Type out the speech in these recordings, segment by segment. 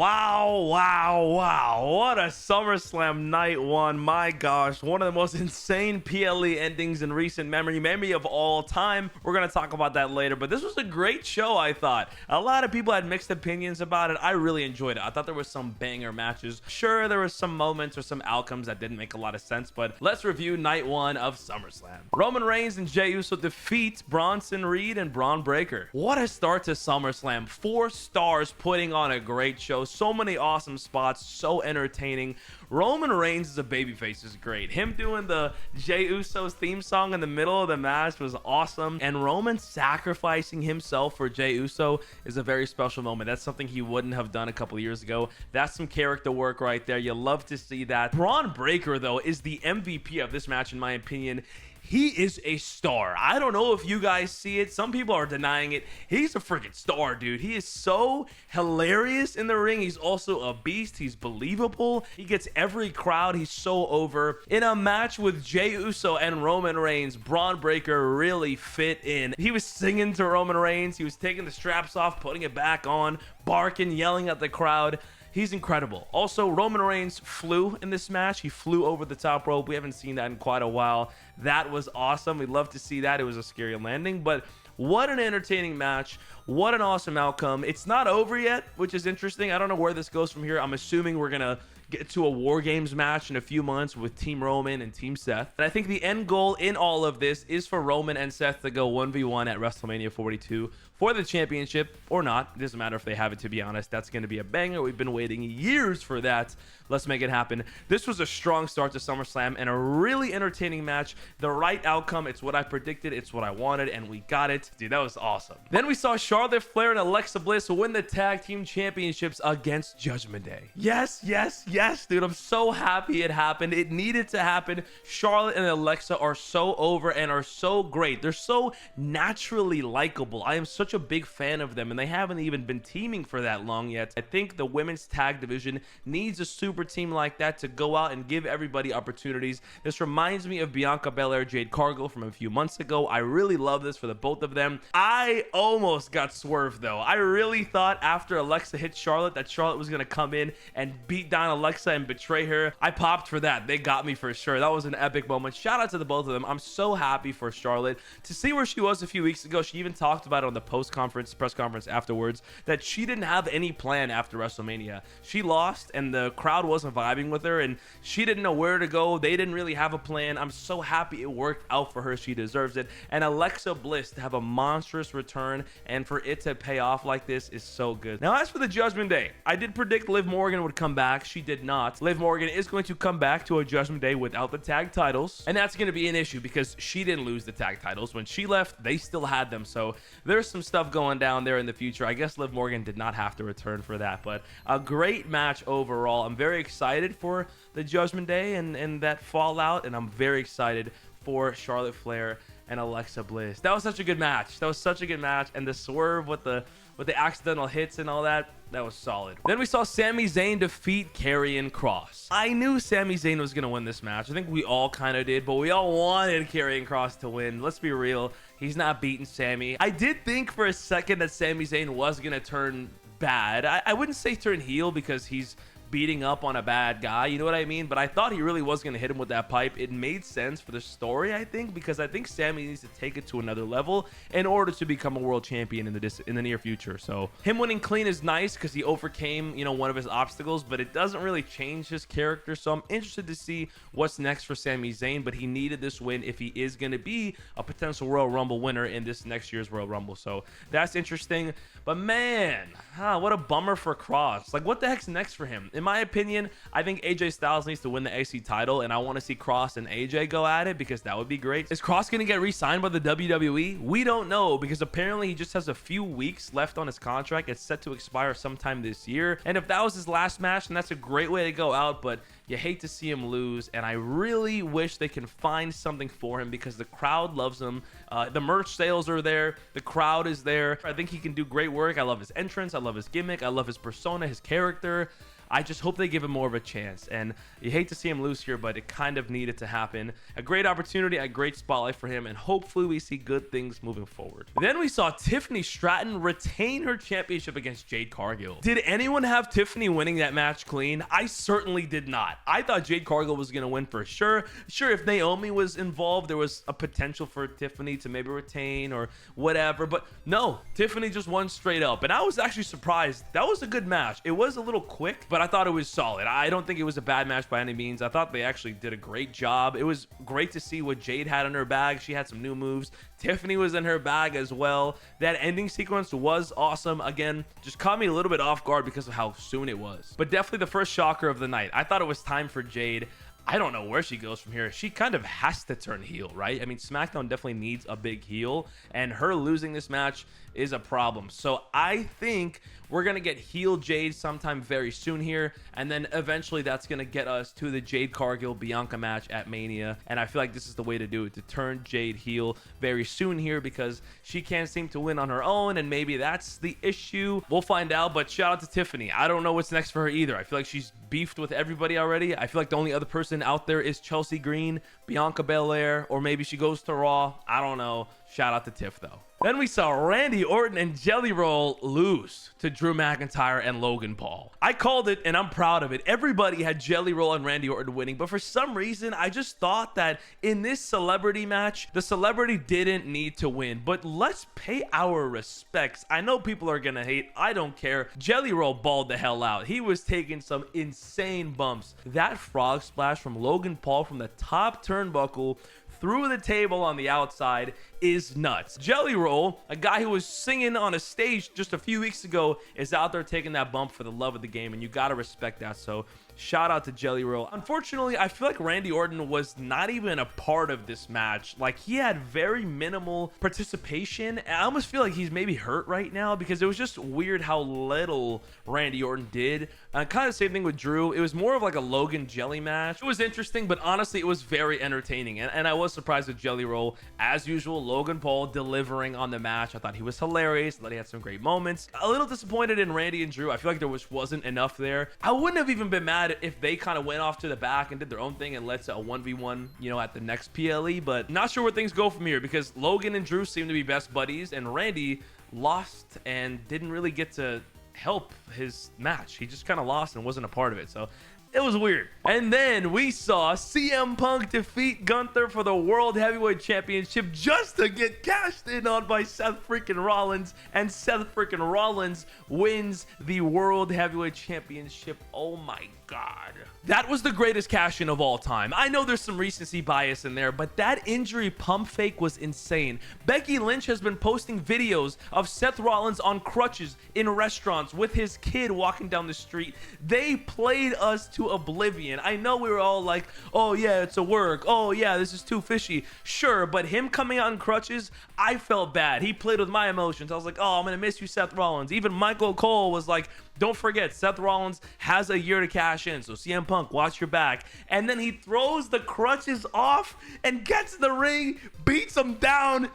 Wow, wow, wow. What a SummerSlam night one. My gosh, one of the most insane PLE endings in recent memory, maybe of all time. We're going to talk about that later, but this was a great show, I thought. A lot of people had mixed opinions about it. I really enjoyed it. I thought there was some banger matches. Sure, there were some moments or some outcomes that didn't make a lot of sense, but let's review night one of SummerSlam. Roman Reigns and Jey Uso defeat Bronson Reed and Braun Breaker. What a start to SummerSlam. 4 stars putting on a great show. So many awesome spots, so entertaining. Roman Reigns as a babyface is great. Him doing the Jey Uso's theme song in the middle of the match was awesome. And Roman sacrificing himself for Jey Uso is a very special moment. That's something he wouldn't have done a couple of years ago. That's some character work right there. You love to see that. Braun Breaker, though, is the MVP of this match, in my opinion. He is a star. I don't know if you guys see it. Some people are denying it. He's a freaking star, dude. He is so hilarious in the ring. He's also a beast. He's believable. He gets every crowd. He's so over. In a match with Jey Uso and Roman Reigns, Braun Breaker really fit in. He was singing to Roman Reigns. He was taking the straps off, putting it back on, barking, yelling at the crowd. He's incredible. Also, Roman Reigns flew in this match. He flew over the top rope. We haven't seen that in quite a while. That was awesome. We'd love to see that. It was a scary landing, but what an entertaining match. What an awesome outcome. It's not over yet, which is interesting. I don't know where this goes from here. I'm assuming we're going to get to a War Games match in a few months with Team Roman and Team Seth. And I think the end goal in all of this is for Roman and Seth to go 1v1 at WrestleMania 42 for the championship or not. It doesn't matter if they have it, to be honest. That's going to be a banger. We've been waiting years for that. Let's make it happen. This was a strong start to SummerSlam and a really entertaining match. The right outcome. It's what I predicted. It's what I wanted, and we got it. Dude, that was awesome. Then we saw Charlotte Flair and Alexa Bliss win the tag team championships against Judgment Day. Yes, yes, yes, dude. I'm so happy it happened. It needed to happen. Charlotte and Alexa are so over and are so great. They're so naturally likable. I am such a big fan of them, and they haven't even been teaming for that long yet. I think the women's tag division needs a super team like that to go out and give everybody opportunities. This reminds me of Bianca Belair, Jade Cargill from a few months ago. I really love this for the both of them. I almost got swerved, though. I really thought after Alexa hit Charlotte that Charlotte was going to come in and beat down Alexa and betray her. I popped for that. They got me for sure. That was an epic moment. Shout out to the both of them. I'm so happy for Charlotte to see where she was a few weeks ago. She even talked about it on the press conference afterwards, that she didn't have any plan after WrestleMania. She lost and the crowd wasn't vibing with her, and she didn't know where to go. They didn't really have a plan. I'm so happy it worked out for her. She deserves it. And Alexa Bliss to have a monstrous return and for it to pay off like this is so good. Now, as for the Judgment Day, I did predict Liv Morgan would come back. She did not. Liv Morgan is going to come back to a Judgment Day without the tag titles, and that's going to be an issue because she didn't lose the tag titles. When she left, they still had them, so there's some stuff going down there in the future. I guess Liv Morgan did not have to return for that, but a great match overall. I'm very excited for the Judgment Day and that fallout, and I'm very excited for Charlotte Flair and Alexa Bliss. That was such a good match. That was such a good match, and the swerve with the accidental hits and all that was solid. Then we saw Sami Zayn defeat Karrion Kross. I knew Sami Zayn was going to win this match. I think we all kind of did, but we all wanted Karrion Kross to win. Let's be real. He's not beating Sami. I did think for a second that Sami Zayn was going to turn bad. I wouldn't say turn heel because he's beating up on a bad guy, you know what I mean? But I thought he really was going to hit him with that pipe. It made sense for the story, I think, because I think Sami needs to take it to another level in order to become a world champion in the near future. So him winning clean is nice because he overcame, you know, one of his obstacles, but it doesn't really change his character. So I'm interested to see what's next for Sami Zayn, but he needed this win if he is going to be a potential Royal Rumble winner in this next year's Royal Rumble. So that's interesting. But man, what a bummer for Kross. Like, what the heck's next for him? In my opinion, I think AJ Styles needs to win the AC title, and I want to see Kross and AJ go at it because that would be great. Is Kross going to get re-signed by the WWE? We don't know because apparently he just has a few weeks left on his contract. It's set to expire sometime this year, and if that was his last match, then that's a great way to go out, but you hate to see him lose, and I really wish they can find something for him because the crowd loves him. The merch sales are there. The crowd is there. I think he can do great work. I love his entrance. I love his gimmick. I love his persona, his character. I just hope they give him more of a chance. And you hate to see him lose here, but it kind of needed to happen. A great opportunity, a great spotlight for him, and hopefully we see good things moving forward. Then we saw Tiffany Stratton retain her championship against Jade Cargill. Did anyone have Tiffany winning that match clean? I certainly did not. I thought Jade Cargill was going to win for sure. Sure, if Naomi was involved, there was a potential for Tiffany to maybe retain or whatever, but no, Tiffany just won straight up. And I was actually surprised. That was a good match. It was a little quick, but I thought it was solid. I don't think it was a bad match by any means. I thought they actually did a great job. It was great to see what Jade had in her bag. She had some new moves. Tiffany was in her bag as well. That ending sequence was awesome. Again, just caught me a little bit off guard because of how soon it was. But definitely the first shocker of the night. I thought it was time for Jade. I don't know where she goes from here. She kind of has to turn heel, right? I mean, SmackDown definitely needs a big heel, and her losing this match is a problem. So I think we're going to get heel Jade sometime very soon here, and then eventually that's going to get us to the Jade Cargill Bianca match at Mania. And I feel like this is the way to do it, to turn Jade heel very soon here, because she can't seem to win on her own, and maybe that's the issue. We'll find out. But shout out to Tiffany. I don't know what's next for her either. I feel like she's beefed with everybody already. I feel like the only other person out there is Chelsea Green, Bianca Belair, or maybe she goes to Raw. I don't know. Shout out to Tiff though. Then we saw Randy Orton and Jelly Roll lose to Drew McIntyre and Logan Paul. I called it, and I'm proud of it. Everybody had Jelly Roll and Randy Orton winning, but for some reason, I just thought that in this celebrity match, the celebrity didn't need to win. But let's pay our respects. I know people are gonna hate. I don't care. Jelly Roll balled the hell out. He was taking some insane bumps. That frog splash from Logan Paul from the top turnbuckle through the table on the outside is nuts. Jelly Roll, a guy who was singing on a stage just a few weeks ago, is out there taking that bump for the love of the game, and you gotta respect that. So shout out to Jelly Roll. Unfortunately, I feel like Randy Orton was not even a part of this match. Like, he had very minimal participation, and I almost feel like he's maybe hurt right now, because it was just weird how little Randy Orton did. Kind of same thing with Drew. It was more of like a Logan Jelly match. It was interesting, but honestly, it was very entertaining, and I was surprised with Jelly Roll. As usual, Logan Paul delivering on the match. I thought he was hilarious. I thought he had some great moments. A little disappointed in Randy and Drew. I feel like there wasn't enough there. I wouldn't have even been mad if they kind of went off to the back and did their own thing and led to a 1v1, you know, at the next PLE, but not sure where things go from here, because Logan and Drew seem to be best buddies, and Randy lost and didn't really get to help his match. He just kind of lost and wasn't a part of it. So it was weird. And then we saw CM Punk defeat Gunther for the World Heavyweight Championship just to get cashed in on by Seth freaking Rollins. And Seth freaking Rollins wins the World Heavyweight Championship. Oh my God. That was the greatest cash in of all time. I know there's some recency bias in there, but that injury pump fake was insane. Becky Lynch has been posting videos of Seth Rollins on crutches in restaurants with his kid walking down the street. They played us to oblivion. I know we were all like, oh yeah, it's a work. Oh yeah, this is too fishy. Sure, but him coming out in crutches, I felt bad. He played with my emotions. I was like, oh, I'm gonna miss you, Seth Rollins. Even Michael Cole was like, don't forget, Seth Rollins has a year to cash in, so CM Punk, watch your back. And then he throws the crutches off and gets in the ring, beats him down.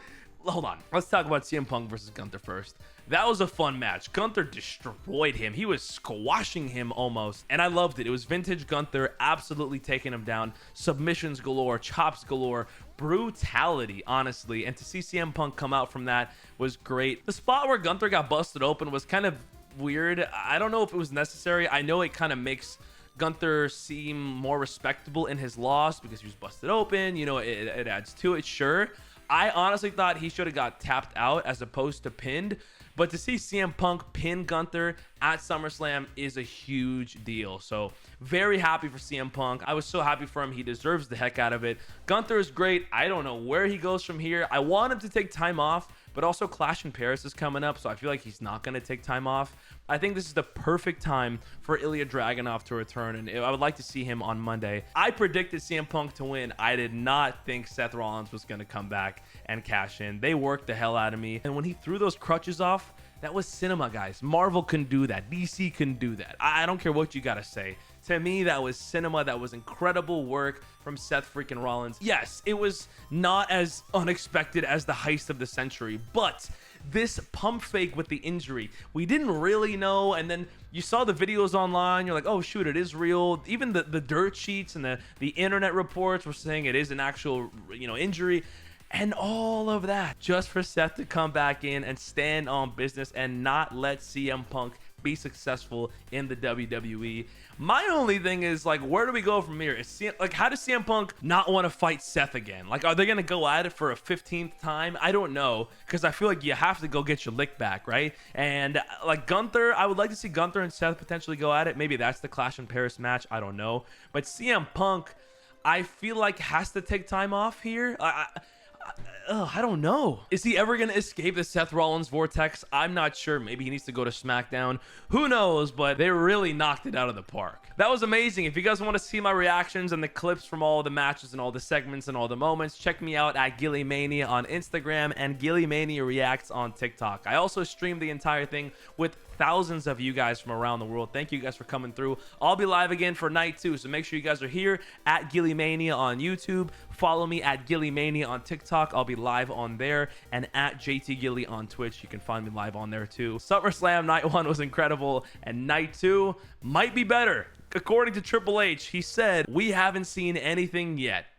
Hold on, let's talk about CM Punk versus Gunther first. That was a fun match. Gunther destroyed him. He was squashing him almost, and I loved it. It was vintage Gunther, absolutely taking him down. Submissions galore, chops galore, brutality, honestly. And to see CM Punk come out from that was great. The spot where Gunther got busted open was kind of weird. I don't know if it was necessary. I know it kind of makes Gunther seem more respectable in his loss because he was busted open. You know, it adds to it, sure. I honestly thought he should have got tapped out as opposed to pinned. But to see CM Punk pin Gunther at SummerSlam is a huge deal. So very happy for CM Punk. I was so happy for him. He deserves the heck out of it. Gunther is great. I don't know where he goes from here. I want him to take time off, but also Clash in Paris is coming up, so I feel like he's not going to take time off. I think this is the perfect time for Ilya Dragunov to return, and I would like to see him on Monday. I predicted CM Punk to win. I did not think Seth Rollins was going to come back and cash in. They worked the hell out of me, and when he threw those crutches off, That was cinema, guys. Marvel can do that. DC can do that. I don't care what you gotta say. To me, that was cinema. That was incredible work from Seth freaking Rollins. Yes, it was not as unexpected as the heist of the century, but this pump fake with the injury, we didn't really know. And then you saw the videos online. You're like, oh, shoot, it is real. Even the dirt sheets and the internet reports were saying it is an actual, injury. And all of that just for Seth to come back in and stand on business and not let CM Punk be successful in the WWE. My only thing is, like, where do we go from here? How does CM Punk not want to fight Seth again? Like, are they going to go at it for a 15th time? I don't know, because I feel like you have to go get your lick back, right? And, like, Gunther, I would like to see Gunther and Seth potentially go at it. Maybe that's the Clash in Paris match. I don't know. But CM Punk, I feel like has to take time off here. I don't know. Is he ever going to escape the Seth Rollins vortex? I'm not sure. Maybe he needs to go to SmackDown. Who knows? But they really knocked it out of the park. That was amazing. If you guys want to see my reactions and the clips from all the matches and all the segments and all the moments, check me out at GillyMania on Instagram and GillyMania Reacts on TikTok. I also streamed the entire thing with thousands of you guys from around the world. Thank you guys for coming through. I'll be live again for night 2, so make sure you guys are here at GillyMania on YouTube. Follow me at GillyMania on TikTok. I'll be live on there, and at JTGilly on Twitch. You can find me live on there too. SummerSlam night 1 was incredible, and night 2 might be better. According to Triple H, he said, "We haven't seen anything yet."